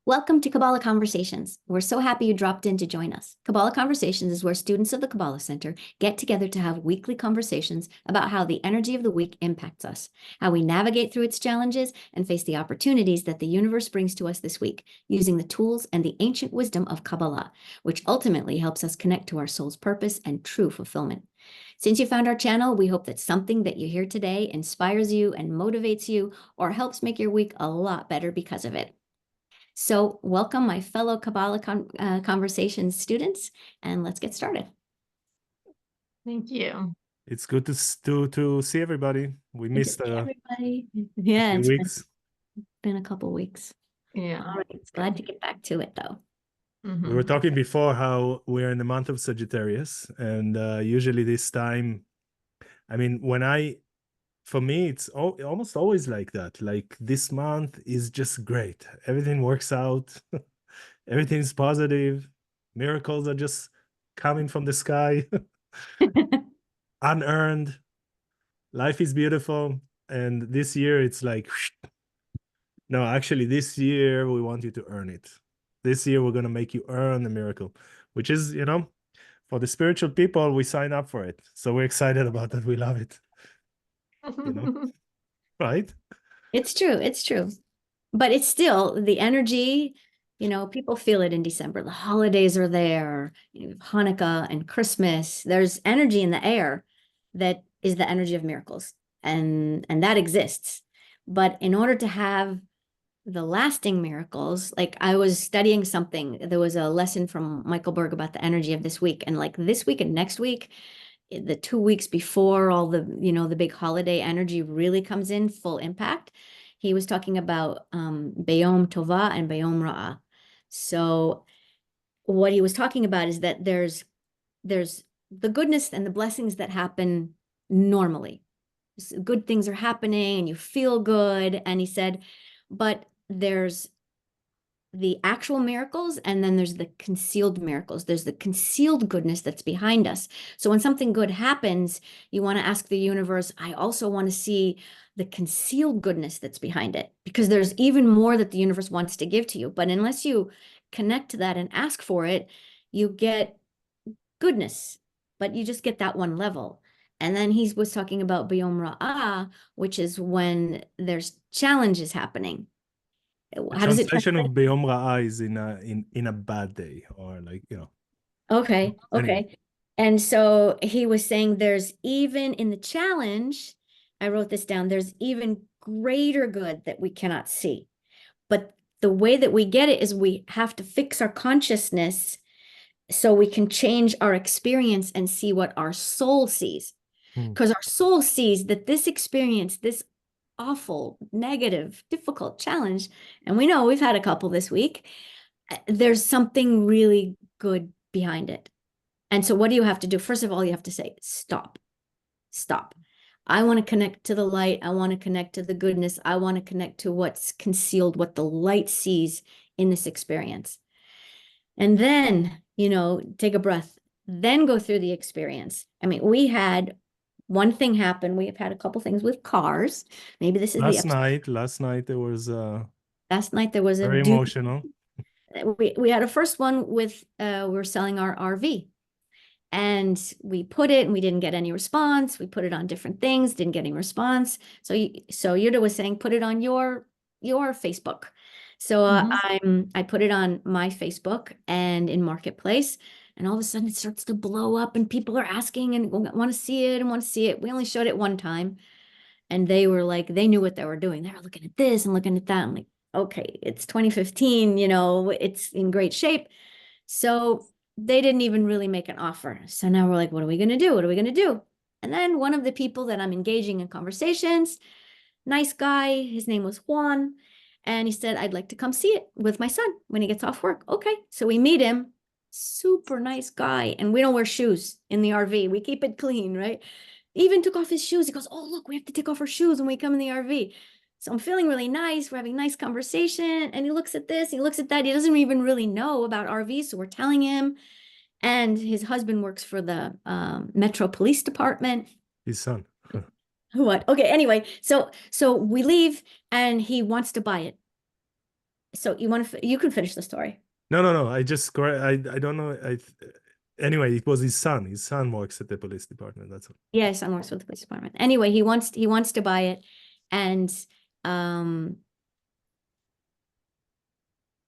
Welcome to Kabbalah Conversations. We're so happy you dropped in to join us. Kabbalah Conversations is where students of the Kabbalah Center get together to have weekly conversations about how the energy of the week impacts us, how we navigate through its challenges, and face the opportunities that the universe brings to us this week, using the tools and the ancient wisdom of Kabbalah, which ultimately helps us connect to our soul's purpose and true fulfillment. Since you found our channel, we hope that something that you hear today inspires you and motivates you or helps make your week a lot better because of it. So welcome my fellow Kabbalah Conversations students, and let's get started. Thank you. It's good to see everybody. We missed everybody. Yeah, few weeks. Been a couple weeks. Yeah. All right, glad to get back to it though. We were talking before how we're in the month of Sagittarius, and usually this time, I mean, for me, it's almost always like that. Like this month is just great. Everything works out. Everything's positive. Miracles are just coming from the sky. Unearned. Life is beautiful. And this year it's like, no, actually this year we want you to earn it. This year we're going to make you earn the miracle, which is, for the spiritual people, we sign up for it. So we're excited about that. We love it. Right? It's true. But it's still the energy, people feel it in December. The holidays are there, Hanukkah and Christmas. There's energy in the air that is the energy of miracles. And that exists. But in order to have the lasting miracles, like I was studying something, there was a lesson from Michael Berg about the energy of this week. And like this week and next week, the 2 weeks before all the, the big holiday energy really comes in full impact. He was talking about Bayom Tova and Bayom Ra'ah. So what he was talking about is that there's the goodness and the blessings that happen normally. Good things are happening and you feel good. And he said, but there's the actual miracles, and then there's the concealed miracles. There's the concealed goodness that's behind us. So when something good happens, you want to ask the universe, I also want to see the concealed goodness that's behind it, because there's even more that the universe wants to give to you. But unless you connect to that and ask for it, you get goodness, but you just get that one level. And then he was talking about Bayom Ra'ah, which is when there's challenges happening. How does it translation of Bayom Ra'ah is in a bad day, or like, Okay. Anyway. And so he was saying there's even in the challenge, I wrote this down, there's even greater good that we cannot see. But the way that we get it is we have to fix our consciousness so we can change our experience and see what our soul sees. Because our soul sees that this experience, this awful, negative, difficult challenge, and we know we've had a couple this week, there's something really good behind it. And so what do you have to do? First of all, you have to say, stop. I want to connect to the light. I want to connect to the goodness. I want to connect to what's concealed, what the light sees in this experience. And then, take a breath, then go through the experience. I mean, we had one thing happen. We have had a couple things with cars. Maybe this is last night there was very emotional. We had a first one with we're selling our RV, and we put it and we didn't get any response. We put it on different things, didn't get any response. So Yuda was saying, put it on your Facebook. So I put it on my Facebook and in Marketplace, and all of a sudden it starts to blow up and people are asking and want to see it. We only showed it one time, and they were like, they knew what they were doing. They were looking at this and looking at that. I'm like, okay, it's 2015, it's in great shape. So they didn't even really make an offer. So now we're like, what are we going to do? And then one of the people that I'm engaging in conversations, nice guy, his name was Juan, and he said, I'd like to come see it with my son when he gets off work. Okay. So we meet him, super nice guy. And we don't wear shoes in the RV. We keep it clean, right? Even took off his shoes. He goes, oh, look, we have to take off our shoes when we come in the RV. So I'm feeling really nice. We're having a nice conversation. And he looks at this, he looks at that. He doesn't even really know about RVs. So we're telling him. And his husband works for the Metro Police Department. His son. What? Okay, anyway, so we leave and he wants to buy it. So you can finish the story. No. I just I don't know. Anyway, it was his son. His son works at the police department. That's all. Yes, son works with the police department. Anyway, he wants to buy it, and um,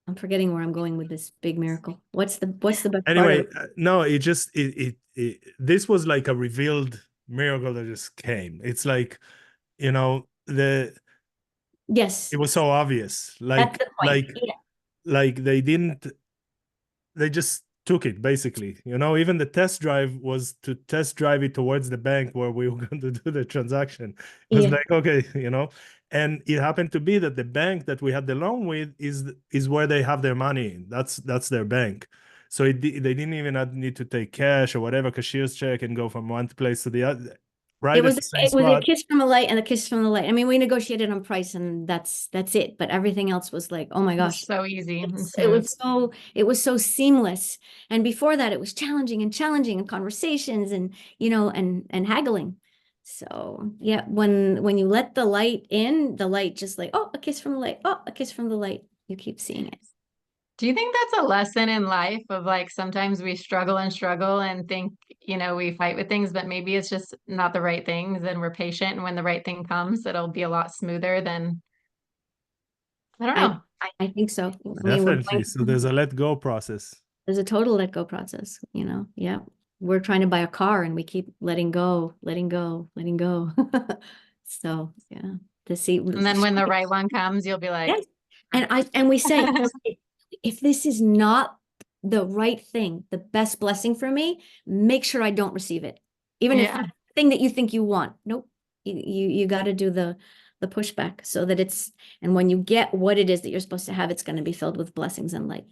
I'm forgetting where I'm going with this big miracle. What's the best part of Anyway, it? no, it just this was like a revealed miracle that just came. It's like, Yes, it was so obvious. that's the point. Yeah. Like they just took it basically. Even the test drive was to test drive it towards the bank where we were going to do the transaction. It was Yeah. like, okay, and it happened to be that the bank that we had the loan with is where they have their money in. That's their bank. So they didn't even need to take cash or whatever, cashier's check, and go from one place to the other, right It at was the same it was a spot. kiss from a light and a kiss from the light. I mean, we negotiated on price and that's it. But everything else was like, oh my gosh. So easy and It smooth. was so seamless. And before that, it was challenging and conversations and and haggling. So yeah, when you let the light in, the light just like, oh, a kiss from the light, oh, a kiss from the light. You keep seeing it. Do you think that's a lesson in life of like sometimes we struggle and think, we fight with things, but maybe it's just not the right things and we're patient and when the right thing comes, it'll be a lot smoother than I don't I know. I think so. I mean, Definitely. So there's a let go process. there's a total let go process, Yeah. We're trying to buy a car and we keep letting go, letting go, letting go. So, yeah, to see. And then when the right one comes, you'll be like, Yes. And we say, if this is not the right thing, the best blessing for me, make sure I don't receive it. Even if yeah. that's the thing that you think you want. Nope. You got to do the pushback so that and when you get what it is that you're supposed to have, it's going to be filled with blessings and light.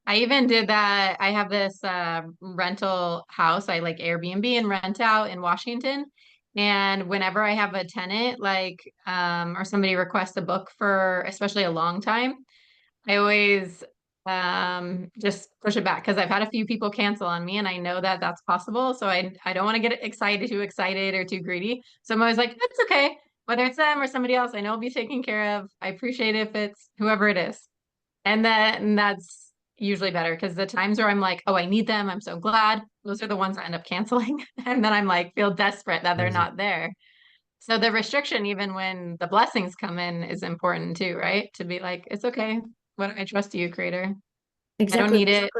I even did that. I have this rental house. I like Airbnb and rent out in Washington. And whenever I have a tenant, like, or somebody requests a book for especially a long time, I always just push it back because I've had a few people cancel on me and I know that that's possible. So I don't want to get too excited or too greedy. So I'm always like, it's okay. Whether it's them or somebody else, I know it'll be taken care of. I appreciate it if it's whoever it is. And that's usually better because the times where I'm like, oh, I need them. I'm so glad. Those are the ones I end up canceling. And then I'm like, feel desperate that they're Amazing. not there. So the restriction, even when the blessings come in, is important too, right? To be like, it's okay. What I trust you, creator. I don't Exactly. need it.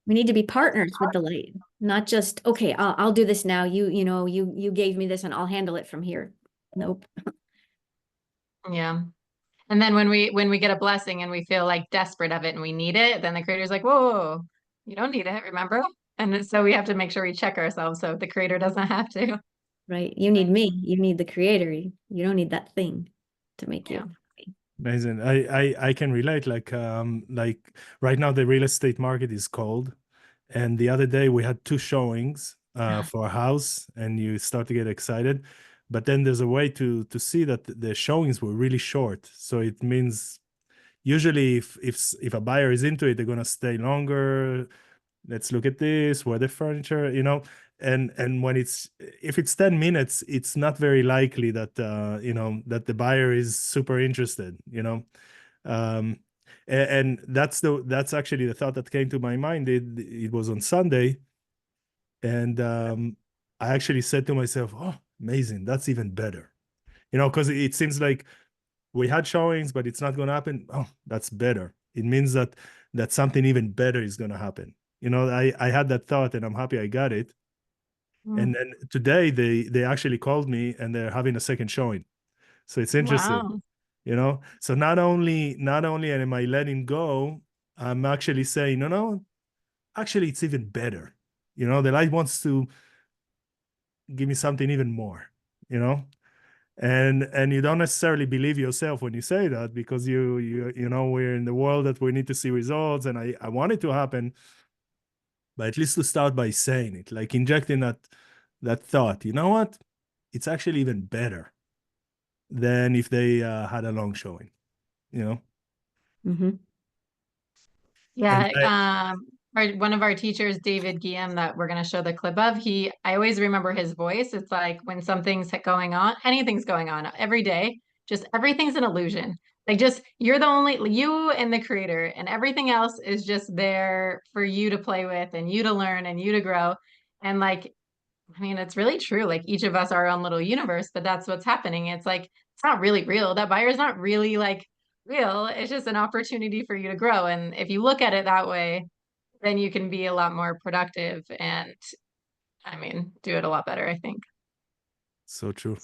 We need to be partners with the light, not just, okay, I'll do this now. You gave me this and I'll handle it from here. Nope. Yeah. And then when we get a blessing and we feel like desperate of it and we need it, then the creator's like, whoa, you don't need it, remember? And so we have to make sure we check ourselves so the creator doesn't have to. Right. You need me. You need the creator. You don't need that thing to make Yeah. you. Amazing. I can relate. Like right now the real estate market is cold, and the other day we had two showings for a house, and you start to get excited, but then there's a way to see that the showings were really short. So it means usually if a buyer is into it, they're gonna stay longer. Let's look at this, where the furniture, and when if it's 10 minutes, it's not very likely that that the buyer is super interested. um and that's actually the thought that came to my mind. It was on Sunday, and I actually said to myself, oh, amazing, that's even better, because it seems like we had showings, but it's not going to happen. Oh, that's better. It means that something even better is going to happen. I had that thought, and I'm happy I got it. And then today they actually called me, and they're having a second showing. So it's interesting, Wow. So not only am I letting go, I'm actually saying, no, actually it's even better. The light wants to give me something even more, you know and you don't necessarily believe yourself when you say that, because we're in the world that we need to see results, and I want it to happen. But at least to start by saying it, like injecting that thought, you know what, it's actually even better than if they had a long showing. you know Mm-hmm. and Yeah. One of our teachers, David Guillaume, that we're going to show the clip of, I always remember his voice. It's like when something's going on, anything's going on every day, just everything's an illusion. Like just you're the only you and the creator, and everything else is just there for you to play with and you to learn and you to grow. And like, I mean, it's really true. Like each of us are our own little universe, but that's what's happening. It's like it's not really real. That buyer's not really like real. It's just an opportunity for you to grow. And if you look at it that way, then you can be a lot more productive and I mean, do it a lot better, I think. So true.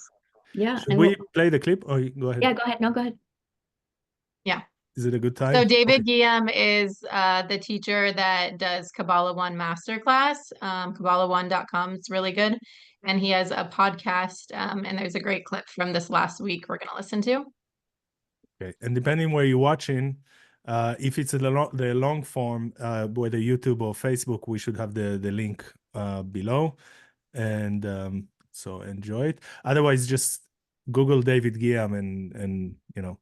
Yeah. Should And we play the clip or go ahead? yeah, go ahead. No, go ahead. Yeah. Is it a good So time? David Okay. Guillaume is the teacher that does Kabbalah One Masterclass. Kabbalah1.com. It's really good. And he has a podcast, and there's a great clip from this last week we're going to listen to. Okay. And depending where you're watching, if it's the long form, whether YouTube or Facebook, we should have the link below. And so enjoy it. Otherwise, just Google David Guillaume and you know.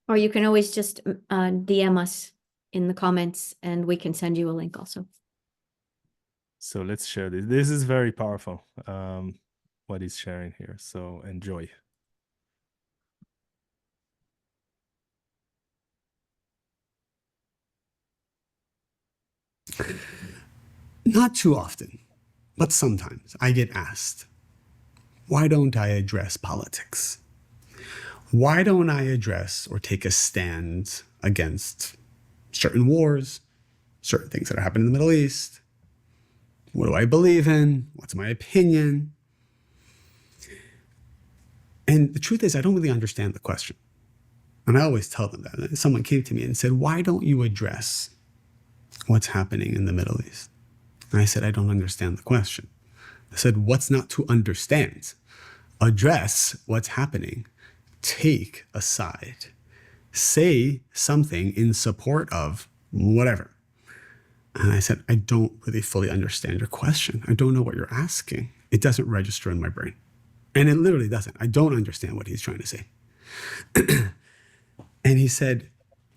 Or you can always just DM us in the comments and we can send you a link also. So let's share this. This is very powerful, what he's sharing here. So enjoy. Not too often, but sometimes I get asked, why don't I address politics? Why don't I address or take a stand against certain wars, certain things that are happening in the Middle East? What do I believe in? What's my opinion? And the truth is, I don't really understand the question. And I always tell them that. Someone came to me and said, why don't you address what's happening in the Middle East? And I said, I don't understand the question. I said, what's not to understand? Address what's happening. Take a side. Say something in support of whatever. And I said, I don't really fully understand your question. I don't know what you're asking. It doesn't register in my brain. And it literally doesn't. I don't understand what he's trying to say. And he said,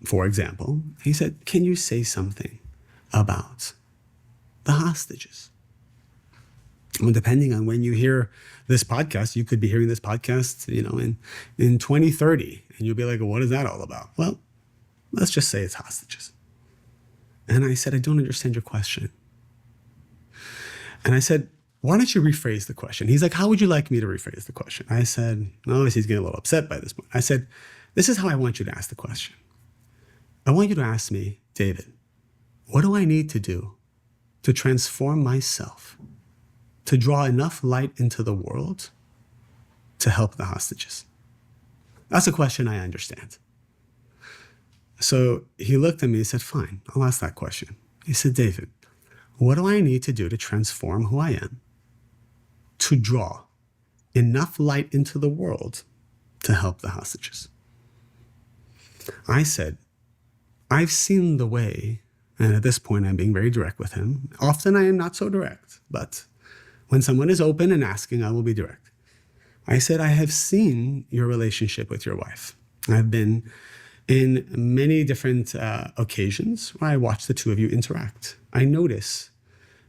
for example, he said, can you say something about the hostages? Well, depending on when you hear this podcast, you could be hearing this podcast, in 2030, and you'll be like, what is that all about? Well, let's just say it's hostages. And I said, I don't understand your question. And I said, why don't you rephrase the question? He's like, how would you like me to rephrase the question? I said, obviously he's getting a little upset by this point. I said, this is how I want you to ask the question. I want you to ask me, David, what do I need to do to transform myself, to draw enough light into the world to help the hostages? That's a question I understand. So he looked at me and said, fine, I'll ask that question. He said, David, what do I need to do to transform who I am, to draw enough light into the world to help the hostages? I said, I've seen the way, and at this point I'm being very direct with him. Often I am not so direct, but when someone is open and asking, I will be direct. I said, I have seen your relationship with your wife. I've been in many different occasions where I watch the two of you interact. I notice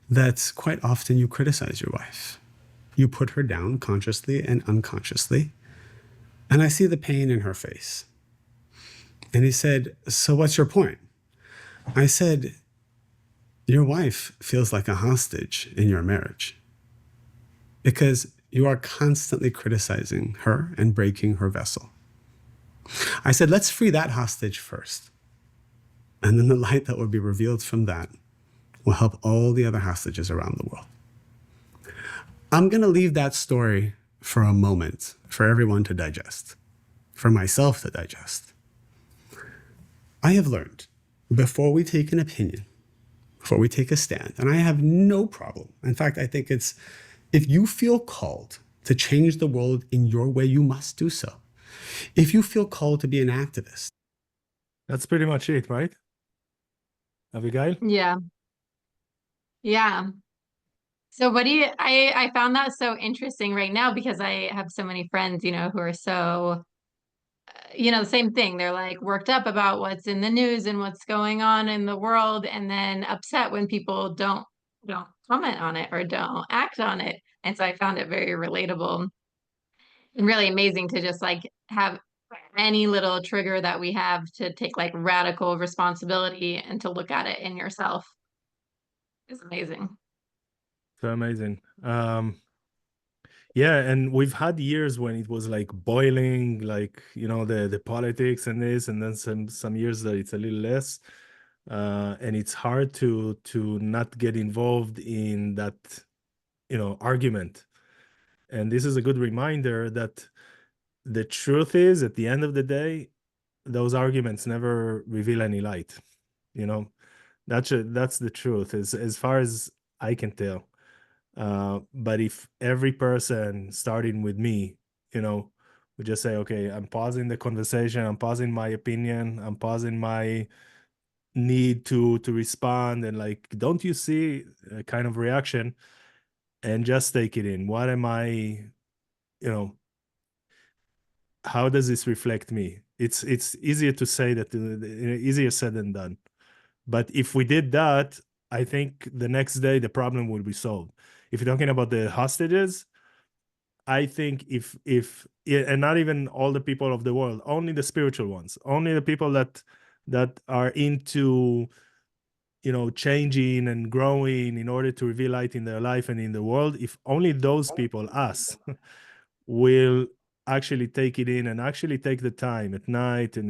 that quite often you criticize your wife. You put her down consciously and unconsciously. And I see the pain in her face. And he said, so what's your point? I said, your wife feels like a hostage in your marriage because you are constantly criticizing her and breaking her vessel. I said, let's free that hostage first. And then the light that will be revealed from that will help all the other hostages around the world. I'm going to leave that story for a moment for everyone to digest, for myself to digest. I have learned before we take an opinion, before we take a stand, and I have no problem. In fact, I think it's, if you feel called to change the world in your way, you must do so. If you feel called to be an activist. That's pretty much it, right? Abigail? Yeah. Yeah. So what do you, I found that so interesting right now because I have so many friends, who are so, the same thing. They're like worked up about what's in the news and what's going on in the world and then upset when people don't comment on it or don't act on it. And so I found it very relatable and really amazing to just like have any little trigger that we have to take like radical responsibility and to look at it in yourself is amazing. So amazing. Yeah, and we've had years when it was like boiling, like, you know, the politics and this, and then some years that it's a little less. And it's hard to not get involved in that, you know, argument. And this is a good reminder that the truth is, at the end of the day, those arguments never reveal any light. You know, that's the truth, as far as I can tell. But if every person, starting with me, you know, would just say, okay, I'm pausing the conversation, I'm pausing my opinion, I'm pausing my need to respond, and like, don't you see a kind of reaction, and just take it in. What am I, you know, how does this reflect me? It's easier to say that, easier said than done. But if we did that, I think the next day the problem will be solved. If you're talking about the hostages, I think if and not even all the people of the world, only the spiritual ones, only the people that are into, you know, changing and growing in order to reveal light in their life and in the world, if only those people, us, will actually take it in and actually take the time at night and,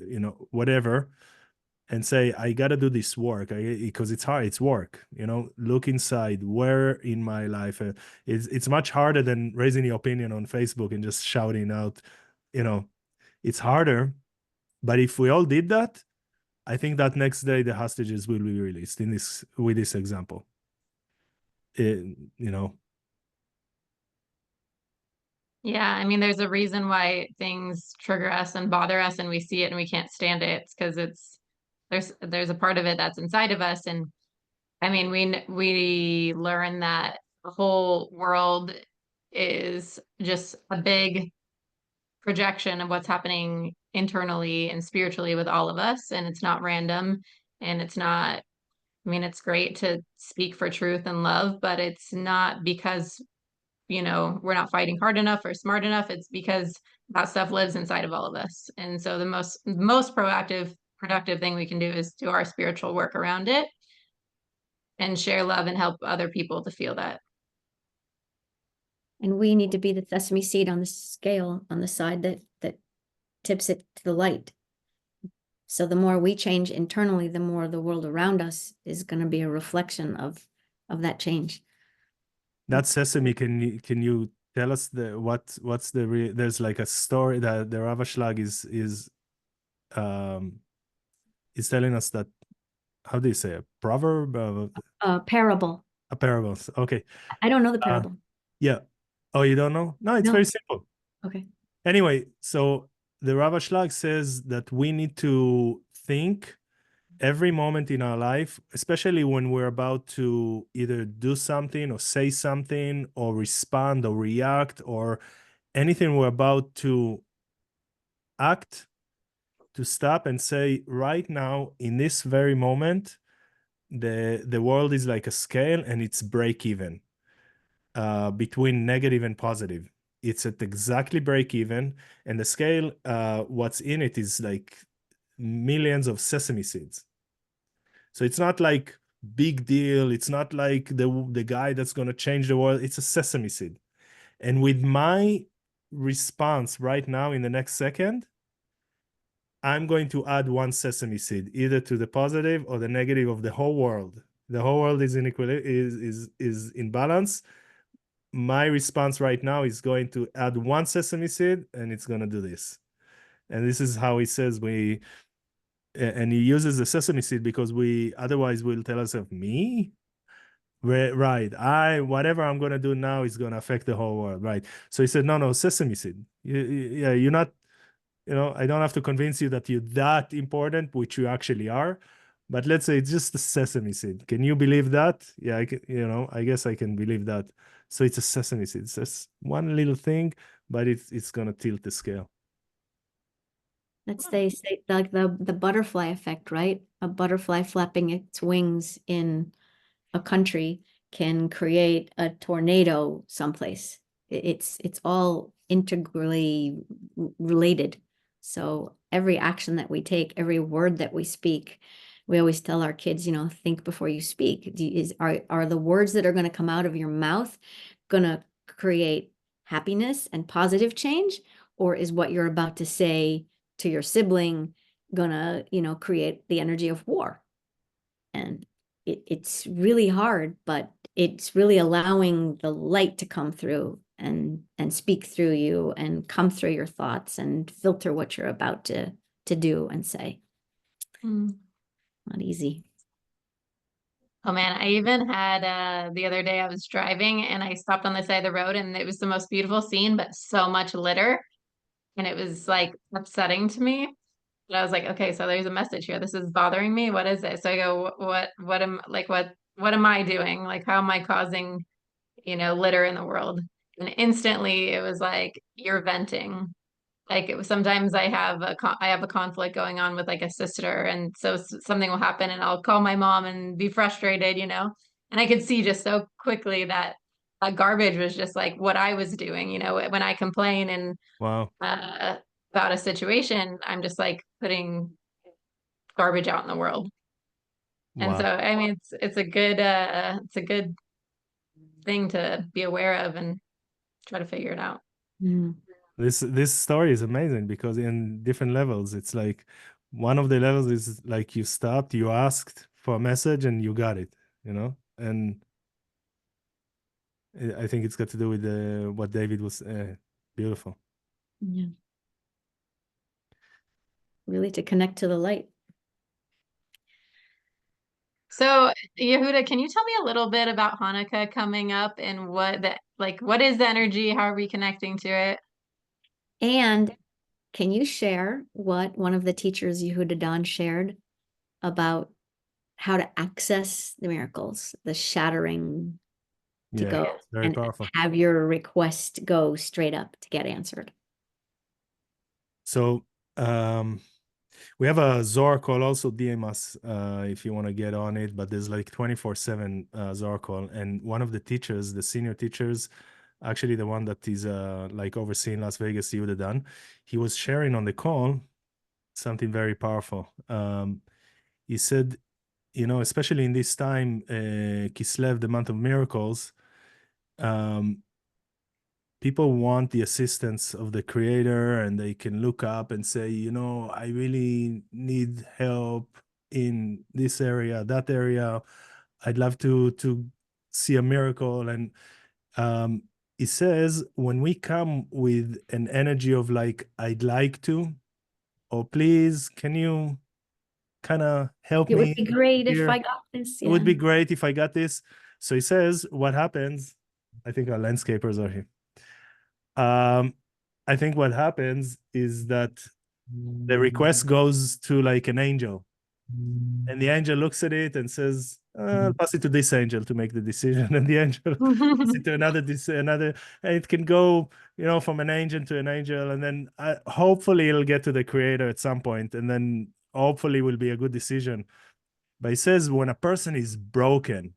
you know, whatever, and say, I got to do this work, because it's hard, it's work, you know, look inside, where in my life, it's much harder than raising your opinion on Facebook and just shouting out, you know, it's harder. But if we all did that, I think that next day the hostages will be released with this example. You know. Yeah, I mean, there's a reason why things trigger us and bother us and we see it and we can't stand it. It's because there's a part of it that's inside of us. And I mean, we learn that the whole world is just a big projection of what's happening internally and spiritually with all of us, and it's not random, and it's not, I mean, it's great to speak for truth and love, but it's not because, you know, we're not fighting hard enough or smart enough. It's because that stuff lives inside of all of us. And so the most proactive, productive thing we can do is do our spiritual work around it and share love and help other people to feel that. And we need to be the sesame seed on the scale, on the side that tips it to the light. So the more we change internally, the more the world around us is going to be a reflection of that change. That sesame, can you tell us what's the there's like a story that the Ravashlag is telling us that, how do you say, a proverb, Parable. a parable? Okay. I don't know the parable. Yeah. Oh, you don't know? No, it's No. very simple. Okay. Anyway, so the Ravashlag says that we need to think every moment in our life, especially when we're about to either do something or say something or respond or react or anything we're about to act, to stop and say, right now, in this very moment, the world is like a scale and it's break even between negative and positive. It's at exactly break even, and the scale, what's in it is like millions of sesame seeds. So it's not like big deal. It's not like the guy that's going to change the world. It's a sesame seed. And with my response right now in the next second, I'm going to add one sesame seed, either to the positive or the negative of the whole world. The whole world is is in balance. My response right now is going to add one sesame seed, and it's going to do this. And this is how he says and he uses the sesame seed because otherwise we'll tell ourselves, me? Right. Whatever I'm going to do now is going to affect the whole world. Right. So he said, no, sesame seed. Yeah, you're not, you know, I don't have to convince you that you're that important, which you actually are. But let's say it's just a sesame seed. Can you believe that? Yeah, I can, you know, I guess I can believe that. So it's a sesame seed. It's just one little thing, but it's going to tilt the scale. That's, they say, like the butterfly effect, right? A butterfly flapping its wings in a country can create a tornado someplace. It's all integrally related. So every action that we take, every word that we speak, we always tell our kids, think before you speak. Are the words that are going to come out of your mouth going to create happiness and positive change? Or is what you're about to say to your sibling gonna, create the energy of war? And it's really hard, but it's really allowing the light to come through and speak through you and come through your thoughts and filter what you're about to do and say. Not easy. Oh man, I even had the other day I was driving and I stopped on the side of the road and it was the most beautiful scene, but so much litter. And it was like upsetting to me. And I was like, okay, so there's a message here. This is bothering me. What is it? So I go, what am I doing? Like, how am I causing, litter in the world? And instantly it was like, you're venting. Like sometimes I have a conflict going on with like a sister, and so something will happen, and I'll call my mom and be frustrated, and I could see just so quickly that garbage was just like what I was doing, when I complain and Wow. about a situation, I'm just like putting garbage out in the world. And so Wow. I mean it's a good thing to be aware of and try to figure it out. This story is amazing because in different levels, it's like one of the levels is like you stopped, you asked for a message and you got it, and I think it's got to do with what David was beautiful. Yeah. Really to connect to the light. So, Yehuda, can you tell me a little bit about Hanukkah coming up and what is the energy? How are we connecting to it? And can you share what one of the teachers, Yehuda Dan, shared about how to access the miracles, the shattering to go very and powerful. have your request go straight up to get answered? So we have a Zohar call, also DM us if you want to get on it, but there's like 24/7 Zohar call, and one of the teachers, the senior teachers, actually the one that is like overseeing Las Vegas, Yehuda Dan, he was sharing on the call something very powerful. He said, especially in this time, Kislev, the month of miracles, people want the assistance of the creator, and they can look up and say, I really need help in this area, that area. I'd love to see a miracle. And he says, when we come with an energy of like, I'd like to, or please, can you kind of help It me would be great if here? I got this. It would be great if I got this. So he says, what happens? I think our landscapers are here. I think what happens is that the request goes to like an angel, and the angel looks at it and says, I'll pass it to this angel to make the decision. And the angel pass it to another, and it can go, from an angel to an angel. And then hopefully it'll get to the creator at some point, and then hopefully will be a good decision. But he says when a person is broken,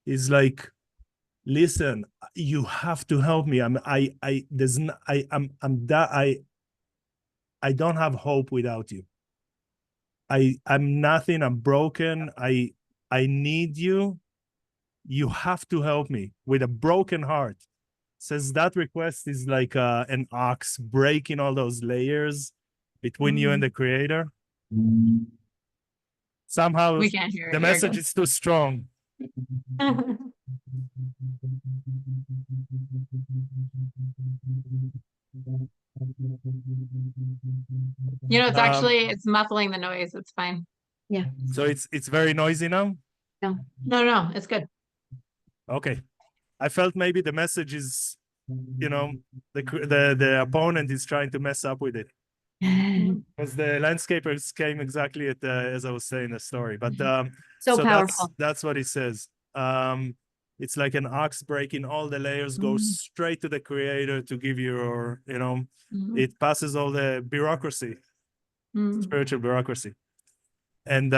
he's like, listen, you have to help me. I don't have hope without you. I'm nothing. I'm broken. I need you. You have to help me with a broken heart. Says that request is like an ox breaking all those layers between you and the creator. Somehow We can't hear the it. message is too strong. It's muffling the noise. It's fine. Yeah. So it's very noisy now. No, it's good. Okay. I felt maybe the message is, the opponent is trying to mess up with it. Because the landscapers came exactly at as I was saying the story. But so powerful. That's what he says. It's like an ox breaking all the layers, goes straight to the creator to give you, or it passes all the bureaucracy, spiritual bureaucracy. And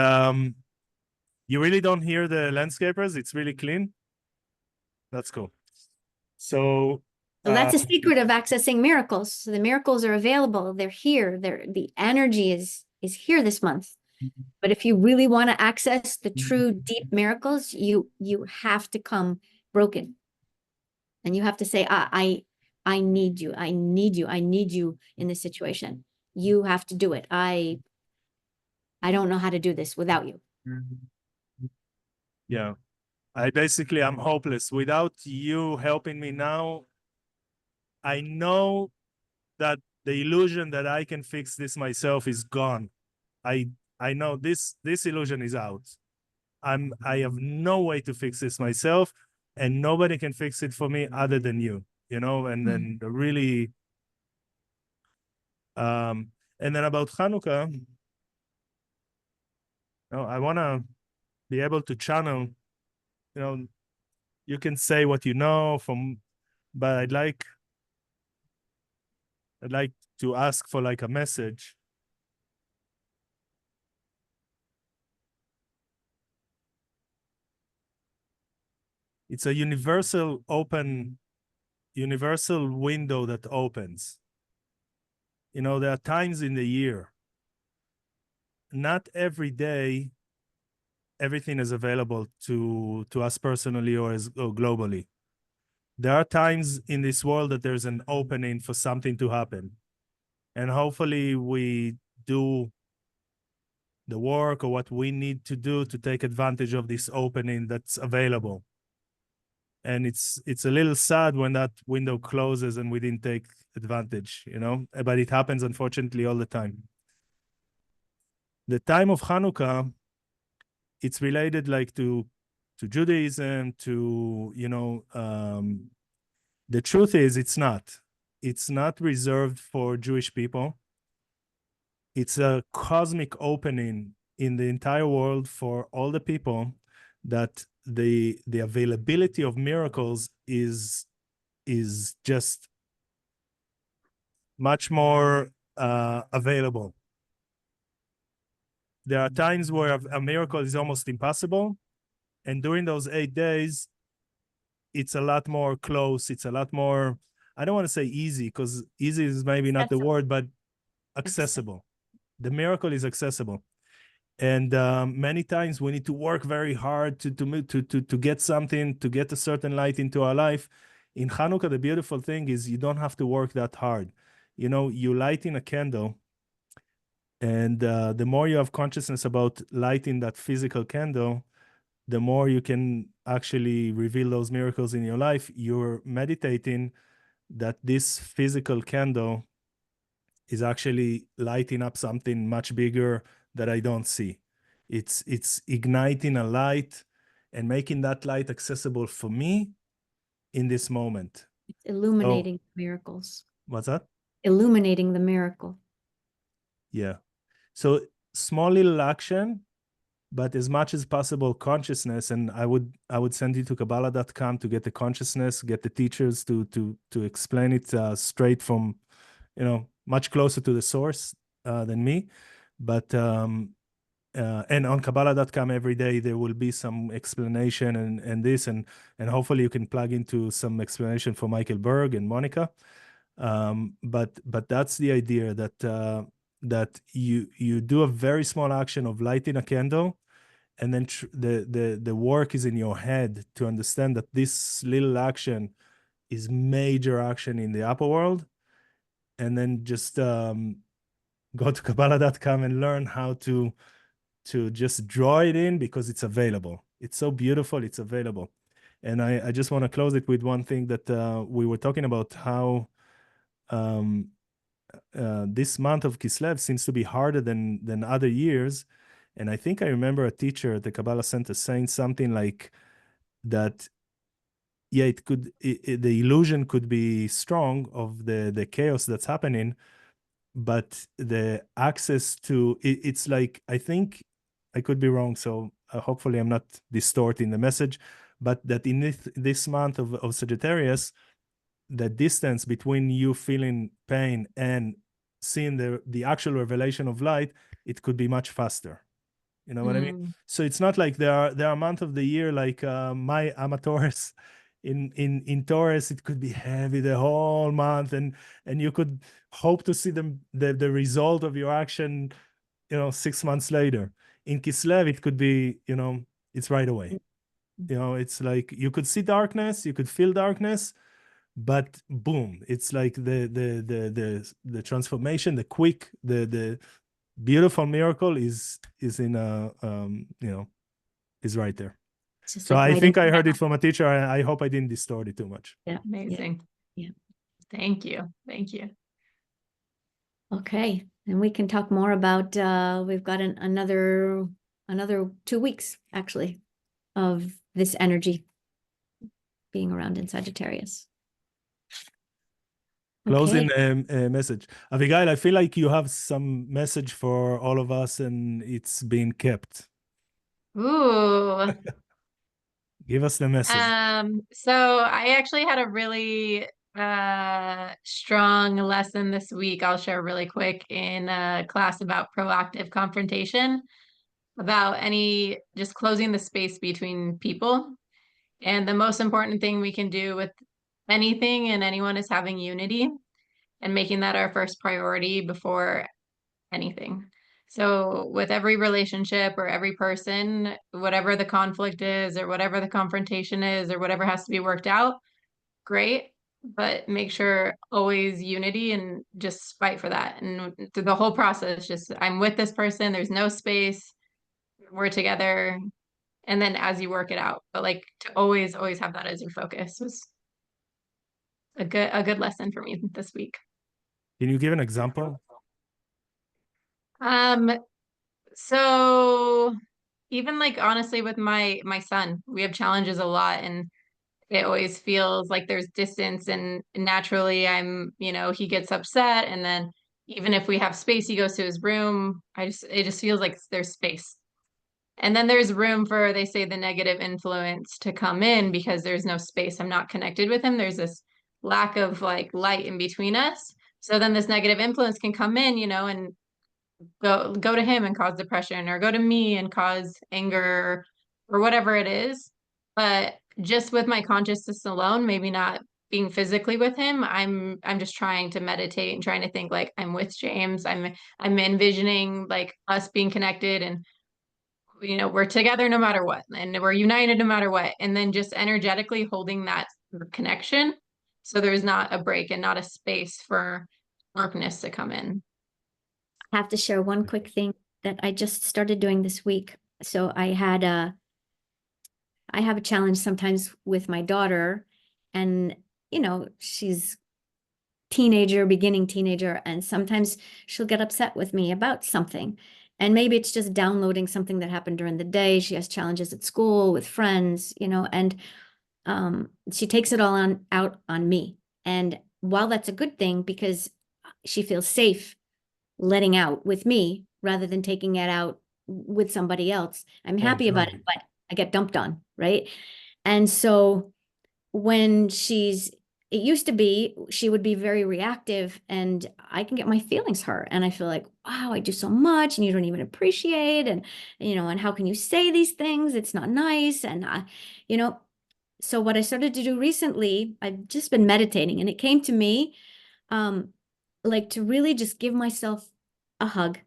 you really don't hear the landscapers. It's really clean. That's cool. So So that's a secret of accessing miracles. So the miracles are available. They're here. The energy is here this month. But if you really want to access the true deep miracles, you have to come broken. And you have to say, I need you. I need you. I need you in this situation. You have to do it. I don't know how to do this without you. Yeah. I'm hopeless. Without you helping me now, I know that the illusion that I can fix this myself is gone. I know this illusion is out. I have no way to fix this myself, and nobody can fix it for me other than you, and then really and then about Hanukkah, I want to be able to channel, you can say what you know but I'd like to ask for like a message. It's a universal window that opens. There are times in the year, not every day everything is available to us personally or globally. There are times in this world that there's an opening for something to happen. And hopefully we do the work or what we need to do to take advantage of this opening that's available. And it's a little sad when that window closes and we didn't take advantage, but it happens unfortunately all the time. The time of Hanukkah, it's related like to Judaism, to, the truth is it's not reserved for Jewish people. It's a cosmic opening in the entire world for all the people, that the availability of miracles is just much more available. There are times where a miracle is almost impossible, and during those 8 days, it's a lot more close. It's a lot more, I don't want to say easy, because easy is maybe not the word, but accessible. The miracle is accessible. And many times we need to work very hard to get something, to get a certain light into our life. In Hanukkah, the beautiful thing is you don't have to work that hard. You light in a candle, and the more you have consciousness about lighting that physical candle, the more you can actually reveal those miracles in your life. You're meditating that this physical candle is actually lighting up something much bigger that I don't see. It's igniting a light and making that light accessible for me in this moment. It's illuminating miracles. What's that? Illuminating the miracle. Yeah. So small little action, but as much as possible consciousness. And I would send you to Kabbalah.com to get the consciousness, get the teachers to explain it straight from, much closer to the source than me. But and on Kabbalah.com every day there will be some explanation and this, and hopefully you can plug into some explanation for Michael Berg and Monica. But that's the idea, that you do a very small action of lighting a candle, and then the work is in your head to understand that this little action is major action in the upper world, and then just go to Kabbalah.com and learn how to just draw it in, because it's available. It's so beautiful, it's available. And I just want to close it with one thing that we were talking about, how this month of Kislev seems to be harder than other years. And I think I remember a teacher at the Kabbalah Center saying something like that, yeah, the illusion could be strong of the chaos that's happening, but the access to it's like, I think, I could be wrong, so hopefully I'm not distorting the message, but that in this month of Sagittarius, the distance between you feeling pain and seeing the actual revelation of light, it could be much faster. You know what I mean? So it's not like there are months of the year like my amateurs, in Taurus, it could be heavy the whole month, and you could hope to see the result of your action, 6 months later. In Kislev, it could be, it's right away. It's like you could see darkness, you could feel darkness, but boom, it's like the transformation, the quick, the beautiful miracle is in is right there. Just So like I writing think I it heard down. it from a teacher. I hope I didn't distort it too much. Yeah. Amazing. Yeah. Thank you. Thank you. Okay. And we can talk more about, we've got another 2 weeks actually of this energy being around in Sagittarius. Closing Okay. message. Abigail, I feel like you have some message for all of us and it's being kept. Ooh. Give us the message. So I actually had a really strong lesson this week. I'll share really quick in a class about proactive confrontation, about just closing the space between people. And the most important thing we can do with anything and anyone is having unity and making that our first priority before anything. So with every relationship or every person, whatever the conflict is or whatever the confrontation is or whatever has to be worked out, great. But make sure always unity and just fight for that. And through the whole process, just I'm with this person, there's no space, we're together. And then as you work it out, but like to always have that as your focus was a good lesson for me this week. Can you give an example? So even like honestly with my son, we have challenges a lot and it always feels like there's distance and naturally he gets upset and then even if we have space, he goes to his room. It just feels like there's space. And then there's room for, they say, the negative influence to come in because there's no space. I'm not connected with him. There's this lack of like light in between us. So then this negative influence can come in, and go to him and cause depression, or go to me and cause anger or whatever it is. But just with my consciousness alone, maybe not being physically with him, I'm just trying to meditate and trying to think like I'm with James. I'm envisioning like us being connected and we're together no matter what, and we're united no matter what. And then just energetically holding that connection so there's not a break and not a space for darkness to come in. I have to share one quick thing that I just started doing this week. So I have a challenge sometimes with my daughter, and she's beginning teenager, and sometimes she'll get upset with me about something. And maybe it's just downloading something that happened during the day. She has challenges at school with friends, and she takes it all out on me. And while that's a good thing because she feels safe letting out with me rather than taking it out with somebody else, I'm happy about it, but I get dumped on, right? And so when it used to be, she would be very reactive and I can get my feelings hurt. And I feel like, wow, I do so much and you don't even appreciate. And, and how can you say these things? It's not nice. And, so what I started to do recently, I've just been meditating, and it came to me, like to really just give myself a hug.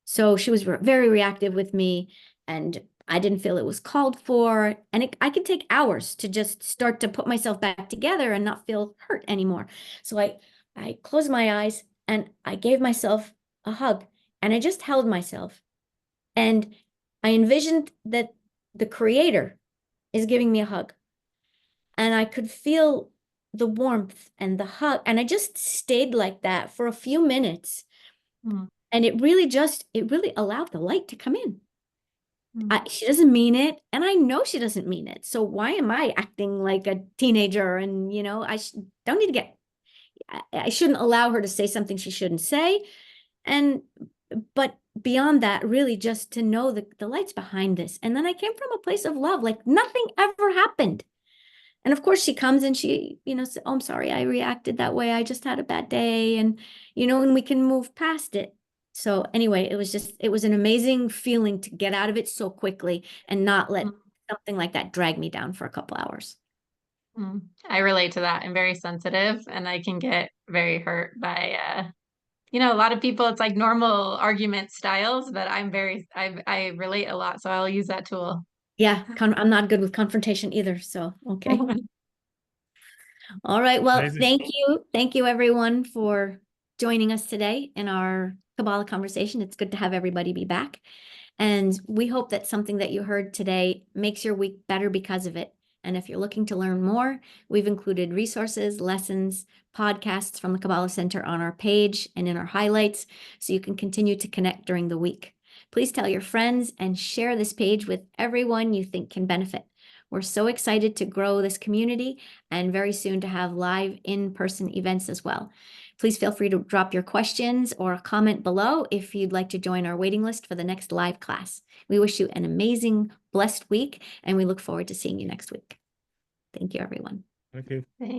So she was very reactive with me and I didn't feel it was called for. And I could take hours to just start to put myself back together and not feel hurt anymore. So I closed my eyes and I gave myself a hug and I just held myself. And I envisioned that the Creator is giving me a hug. And I could feel the warmth and the hug. And I just stayed like that for a few minutes. Mm. And it really allowed the light to come in. She doesn't mean it. And I know she doesn't mean it. So why am I acting like a teenager? And, I don't need to I shouldn't allow her to say something she shouldn't say. But beyond that, really just to know the light's behind this. And then I came from a place of love, like nothing ever happened. And of course she comes and she, says, oh, I'm sorry, I reacted that way. I just had a bad day. And, and we can move past it. So anyway, it was an amazing feeling to get out of it so quickly and not let something like that drag me down for a couple hours. I relate to that. I'm very sensitive and I can get very hurt by, a lot of people, it's like normal argument styles, but I relate a lot. So I'll use that tool. Yeah, I'm not good with confrontation either. So, okay. All right. Well, Amazing. thank you. Thank you, everyone, for joining us today in our Kabbalah conversation. It's good to have everybody be back. And we hope that something that you heard today makes your week better because of it. And if you're looking to learn more, we've included resources, lessons, podcasts from the Kabbalah Center on our page and in our highlights, so you can continue to connect during the week. Please tell your friends and share this page with everyone you think can benefit. We're so excited to grow this community and very soon to have live in-person events as well. Please feel free to drop your questions or comment below if you'd like to join our waiting list for the next live class. We wish you an amazing, blessed week, and we look forward to seeing you next week. Thank you, everyone. Thank you. Thanks.